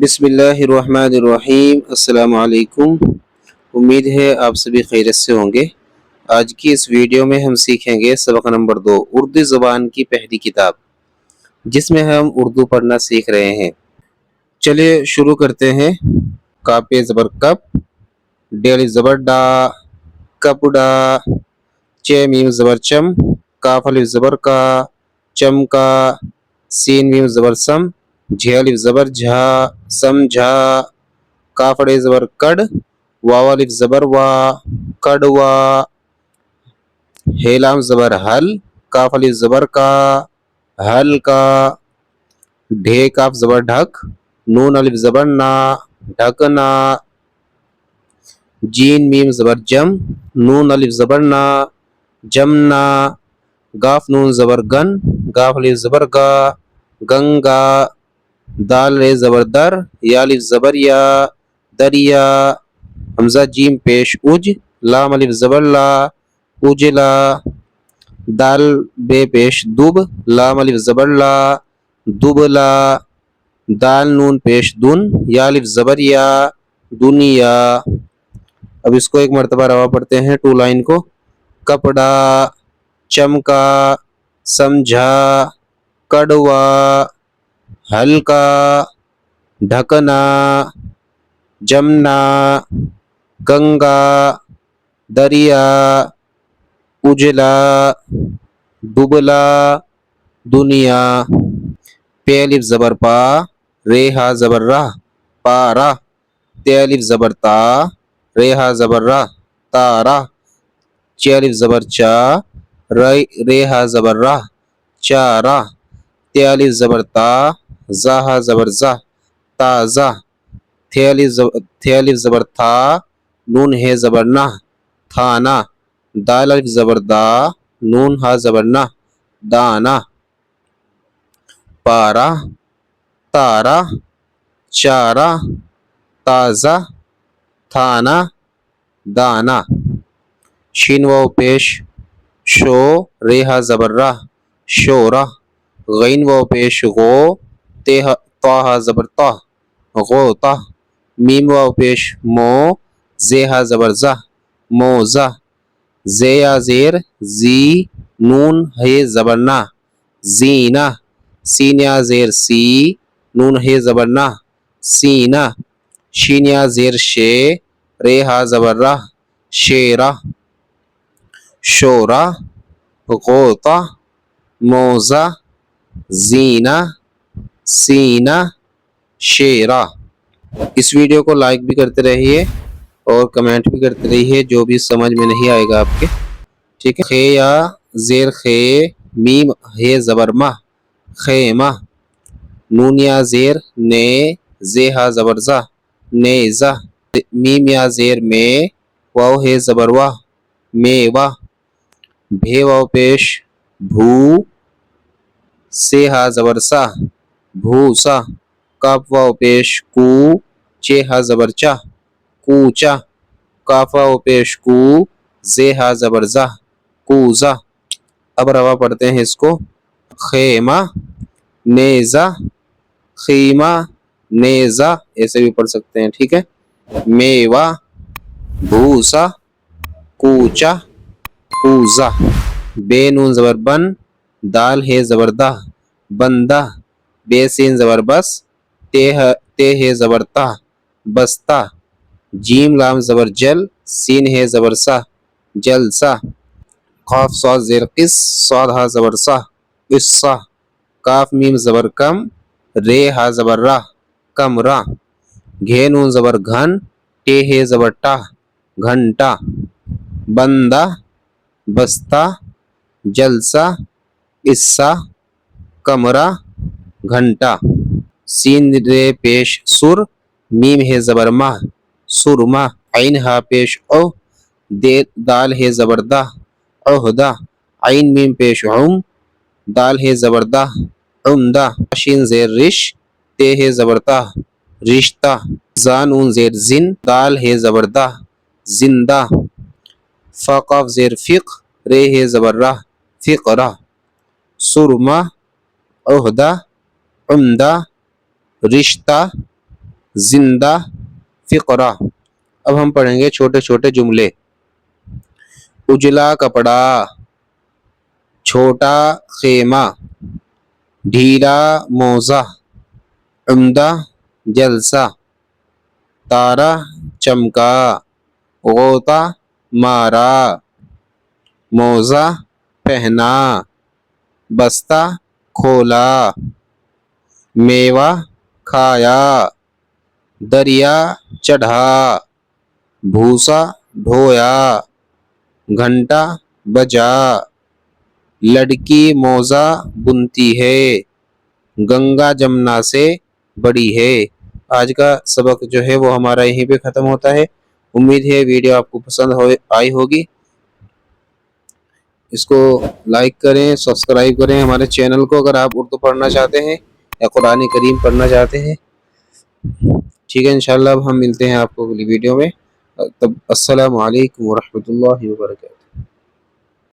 بسم اللہ الرحمن الرحیم۔ السلام علیکم۔ امید ہے آپ سبھی خیریت سے ہوں گے۔ آج کی اس ویڈیو میں ہم سیکھیں گے سبق نمبر 2، اردو زبان کی پہلی کتاب، جس میں ہم اردو پڑھنا سیکھ رہے ہیں۔ چلیے شروع کرتے ہیں۔ کاپے زبر کپ، ڈیل زبر ڈا، کپڑا، چے میم زبر چم، کاف الف زبر کا، چمکا، سین میم زبر سم، جھے الف زبر جھا، سمجھا، کافڑے زبر کڑ، واو الف زبر وا، کڑوا، ہیلام زبر حل، کاف الف زبر کا، حل کا، ڈھے کاف زبر ڈھک، نون الف زبر نا، ڈھکنا، جین میم زبر جم، نون الف زبر نا، جمنا، گاف نون زبر گن، گاف الف زبر گا، گنگا، دال رے زبر در، یا الف زبر یا، دریا، حمزہ جیم پیش اج، لام الف زبر لا، اجلا، دال بے پیش دب، لام الف زبر لا، دبلا، دال نون پیش دن، یا الف زبر یا، دنیا۔ اب اس کو ایک مرتبہ روا پڑھتے ہیں، 2 لائن کو۔ کپڑا، چمکا، سمجھا، کڑوا، ہلکا، ڈھکنا، جمنا، گنگا، دریا، اجلا، دبلا، دنیا۔ پے الف زبر پا، رے ہا زبر راہ، پارا، تے الف زبر تا، رے ہا زبر راہ، تارا، چے الف زبر چا، رے ہا زبر راہ، چارا، تے الف زبر تا، زا ہا زبر زا، تازہ، تھے الف زبر تھا، نون ہے زبر نہ، تھانا، دال الف زبر دا، نون ہا زبر نہ، دانا، پارا، تارا، چارا، تازہ، تھانا، دانا۔ شین واو پیش شو، رے ہا زبر راہ، شورہ، غین واو پیش غو، طا ہا زبر طا، غوطہ، میم واو پیش مو، زے ہا زبر زہ، موزہ، زے یا زیر زی، نون ہے زبر نا، زینہ، سین یا زیر سی، نون ہے زبر نا، سینہ، شین یا زیر شے، رے ہا زبر راہ، شیرہ، شورہ، غوطہ، موزہ، زینہ، سینہ، شیرہ۔ اس ویڈیو کو لائک بھی کرتے رہیے اور کمنٹ بھی کرتے رہیے جو بھی سمجھ میں نہیں آئے گا آپ کے، ٹھیک ہے۔ خے یا زیر خے، میم ہے زبر مہ، خیمہ، نون یا زیر نے، زے ہا زبر زہ، نیزہ، میم یا زیر میں، واو ہے زبر واہ، میوہ، بھے واو پیش بھو، سے ہا زبر سا، بھوسا، کاف واو پیش کو، چے ہا زبر چا، کوچا، کاف واو پیش کو، زے ہا زبر زہ، کوزہ۔ اب روا پڑھتے ہیں اس کو۔ خیمہ، نیزہ، خیمہ، نیزہ، ایسے بھی پڑھ سکتے ہیں، ٹھیک ہے۔ میوہ، بھوسا، کوچا، کوزہ۔ بے نون زبر بن، دال ہے زبر دہ، بندہ، بے سین زبر بس، تے ہے زبر تا، بستہ، جیم لام زبر جل، سین ہے زبر سا، جلسہ، قاف صاد زیر قص، صاد ہا زبر سا، قصہ، کاف میم زبر کم، رے ہا زبر راہ، کمرہ، گھے نون زبر گھن، ٹے ہے زبر ٹا، گھنٹا، بندہ، بستہ، جلسہ، قصہ، کمرہ، گھنٹا۔ سین رے پیش سر، میم ہے زبر مہ، سرمہ، عین ہا پیش او، دال ہے زبر دہ، عہدہ، عین میم پیش عم، دال ہے زبر دہ، عمدہ، شین زیر رش، تے ہے زبر تہ، رشتہ، زا نون زیر زن، دال ہے زبر دہ، زندہ، فا قاف زیر فق، رے ہے زبر راہ، فقرہ، سرمہ، عہدہ، عمدہ، رشتہ، زندہ فقرہ۔ اب ہم پڑھیں گے چھوٹے چھوٹے جملے۔ اجلا کپڑا، چھوٹا خیمہ، ڈھیلا موزہ، عمدہ جلسہ، تارا چمکا، غوطہ مارا، موزہ پہنا، بستہ کھولا، میوہ کھایا، دریا چڑھا، بھوسا ڈھویا، گھنٹا بجا، لڑکی موزہ بنتی ہے، گنگا جمنا سے بڑی ہے۔ آج کا سبق جو ہے وہ ہمارا یہیں پہ ختم ہوتا ہے۔ امید ہے ویڈیو آپ کو پسند آئی ہوگی۔ اس کو لائک کریں، سبسکرائب کریں ہمارے چینل کو، اگر آپ اردو پڑھنا چاہتے ہیں یا قرآن کریم پڑھنا چاہتے ہیں۔ ٹھیک ہے، انشاءاللہ اب ہم ملتے ہیں آپ کو اگلی ویڈیو میں۔ تب السلام علیکم ورحمۃ اللہ وبرکاتہ۔